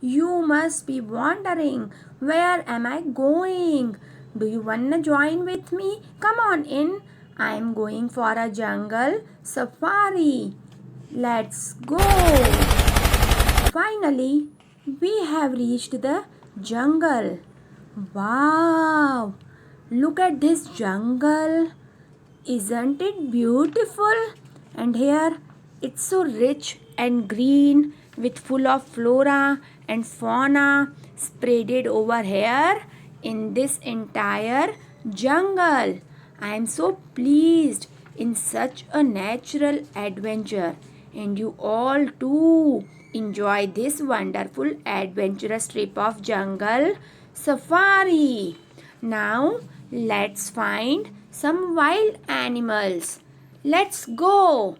You must be wondering, where am I going? Do you wanna join with me? Come on in. I'm going for a jungle safari. Let's go. Finally, we have reached the jungle. Wow! Look at this jungle. Isn't it beautiful? And here it's so rich and green with full of flora and fauna spreaded over here in this entire jungle. I am so pleased in such a natural adventure, and you all too enjoy this wonderful adventurous trip of jungle safari. Now let's find some wild animals. Let's go.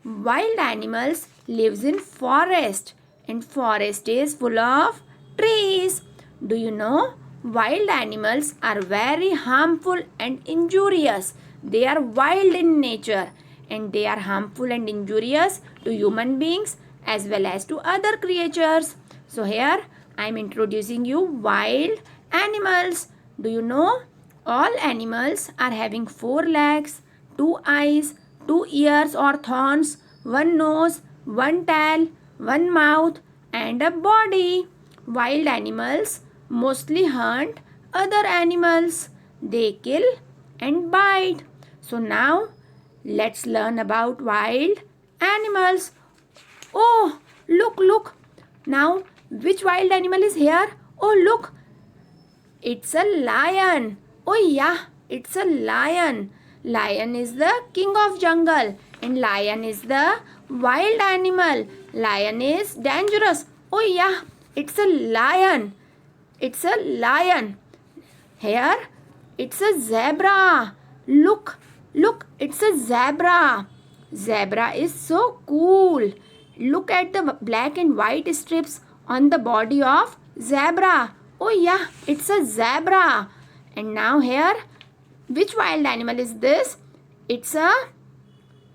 Wild animals lives in forest, and forest is full of trees. Do you know wild animals are very harmful and injurious? They are wild in nature and they are harmful and injurious to human beings as well as to other creatures. So here I am introducing you wild animals. Do you know all animals are having 4 legs, 2 eyes, 2 ears or thorns, 1 nose, 1 tail, 1 mouth, and a body. Wild animals mostly hunt other animals. They kill and bite. So now let's learn about wild animals. Oh, look, look. Now, which wild animal is here? Oh, look. It's a lion. Oh yeah, it's a lion. Lion is the king of jungle and lion is the wild animal. Lion is dangerous. Oh yeah, it's a lion. It's a lion. Here, it's a zebra. Look, look, it's a zebra. Zebra is so cool. Look at the black and white strips on the body of zebra. Oh yeah, it's a zebra. And now here, which wild animal is this? It's a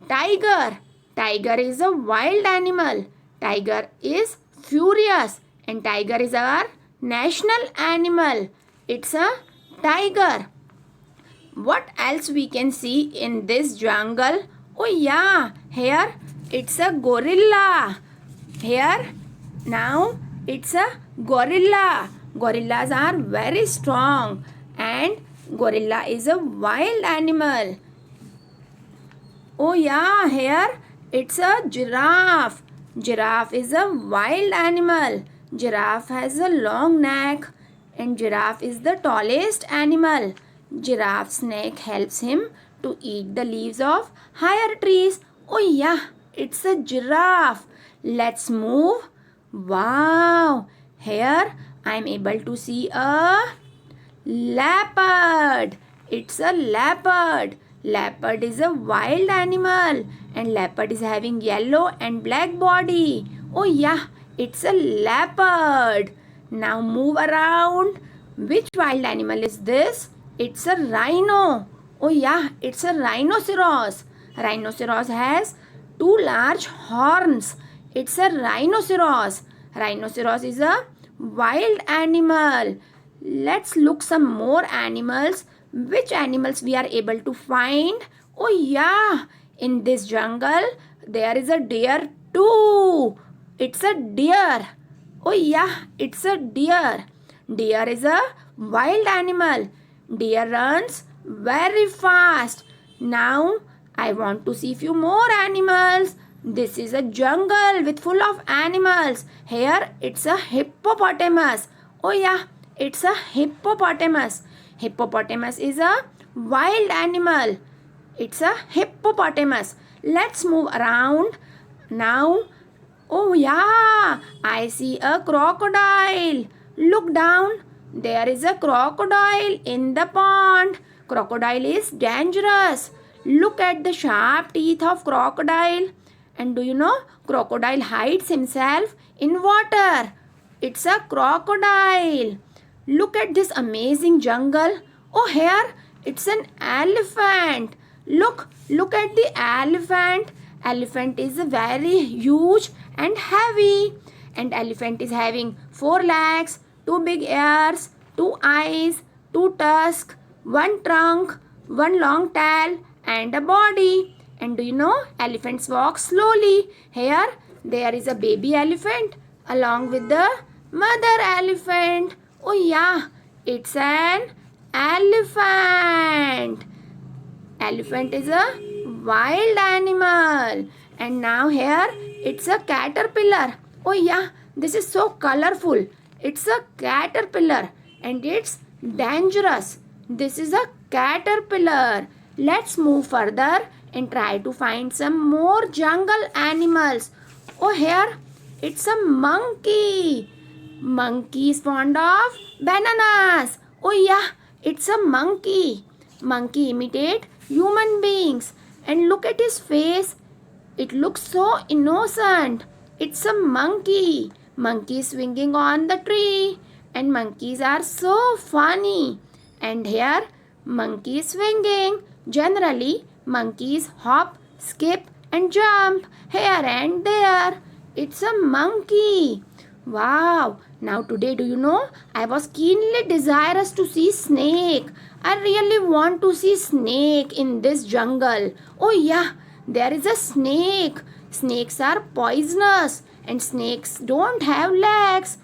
tiger. Tiger is a wild animal. Tiger is furious and tiger is our national animal. It's a tiger. What else we can see in this jungle? Oh yeah, here it's a gorilla. Here now it's a gorilla. Gorillas are very strong and gorilla is a wild animal. Oh yeah, here it's a giraffe. Giraffe is a wild animal. Giraffe has a long neck and giraffe is the tallest animal. Giraffe's neck helps him to eat the leaves of higher trees. Oh yeah, it's a giraffe. Let's move. Wow, here I am able to see a leopard. It's a leopard. Leopard is a wild animal and leopard is having yellow and black body. Oh yeah, it's a leopard. Now move around. Which wild animal is this? It's a rhino. Oh yeah, it's a rhinoceros. Rhinoceros has 2 large horns. It's a rhinoceros. Rhinoceros is a wild animal. Let's look some more animals. Which animals we are able to find? Oh yeah, in this jungle there is a deer too. It's a deer. Oh yeah, it's a deer. Deer is a wild animal. Deer runs very fast. Now I want to see few more animals. This is a jungle with full of animals. Here it's a hippopotamus. Oh yeah, it's a hippopotamus. Hippopotamus is a wild animal. It's a hippopotamus. Let's move around. Now, oh yeah, I see a crocodile. Look down. There is a crocodile in the pond. Crocodile is dangerous. Look at the sharp teeth of crocodile. And do you know, crocodile hides himself in water. It's a crocodile. Look at this amazing jungle. Oh, here it's an elephant. Look at the elephant. Elephant is very huge and heavy. and elephant is having 4 legs, 2 big ears, 2 eyes, 2 tusks, 1 trunk, 1 long tail and a body. And do you know elephants walk slowly? Here there is a baby elephant along with the mother elephant. Oh yeah, it's an elephant. Elephant is a wild animal. And now here it's a caterpillar. Oh yeah, this is so colorful. It's a caterpillar and it's dangerous. This is a caterpillar. Let's move further and try to find some more jungle animals. Oh, here it's a monkey. Monkey is fond of bananas. Oh yeah, it's a monkey. Monkey imitate human beings. And look at his face. It looks so innocent. It's a monkey. Monkey is swinging on the tree. And monkeys are so funny. And here monkey is swinging. Generally, monkeys hop, skip and jump here and there. It's a monkey. Wow. Now today, do you know, I was keenly desirous to see snake. I really want to see snake in this jungle. Oh yeah, there is a snake. Snakes are poisonous and snakes don't have legs.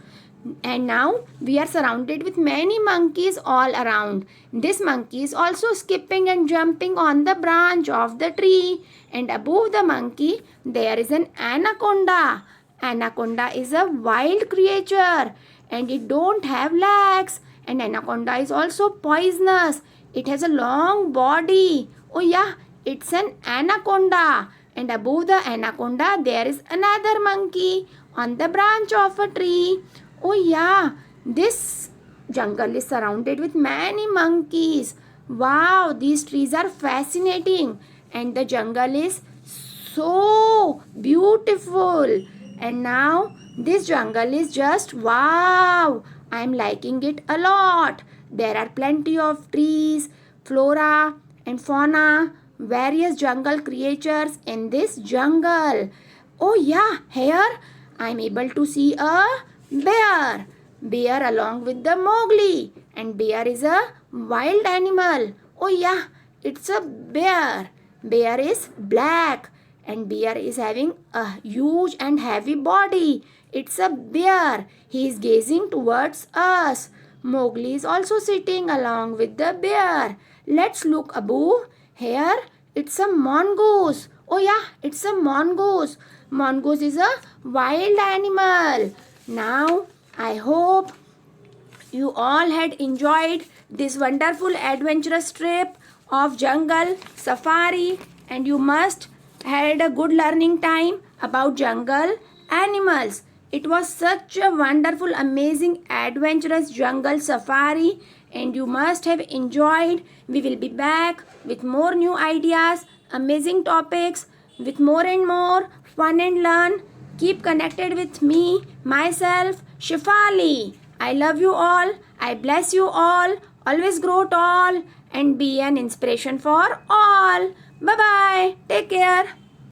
And now we are surrounded with many monkeys all around. This monkey is also skipping and jumping on the branch of the tree. And above the monkey, there is an anaconda. Anaconda is a wild creature and it don't have legs. And anaconda is also poisonous. It has a long body. Oh yeah, it's an anaconda. And above the anaconda, there is another monkey on the branch of a tree. Oh yeah, this jungle is surrounded with many monkeys. Wow, these trees are fascinating and the jungle is so beautiful. And now this jungle is just wow. I am liking it a lot. There are plenty of trees, flora and fauna, various jungle creatures in this jungle. Oh yeah, here I am able to see a bear. Bear along with the Mowgli. And bear is a wild animal. Oh yeah, it's a bear. Bear is black. And bear is having a huge and heavy body. It's a bear. He is gazing towards us. Mowgli is also sitting along with the bear. Let's look above. Here, it's a mongoose. Oh yeah, it's a mongoose. Mongoose is a wild animal. Now, I hope you all had enjoyed this wonderful adventurous trip of jungle safari and you must had a good learning time about jungle animals. It was such a wonderful, amazing, adventurous jungle safari and you must have enjoyed. We will be back with more new ideas, amazing topics, with more and more fun and learn. Keep connected with me, myself, Shefali. I love you all. I bless you all. Always grow tall and be an inspiration for all. Bye-bye. Take care.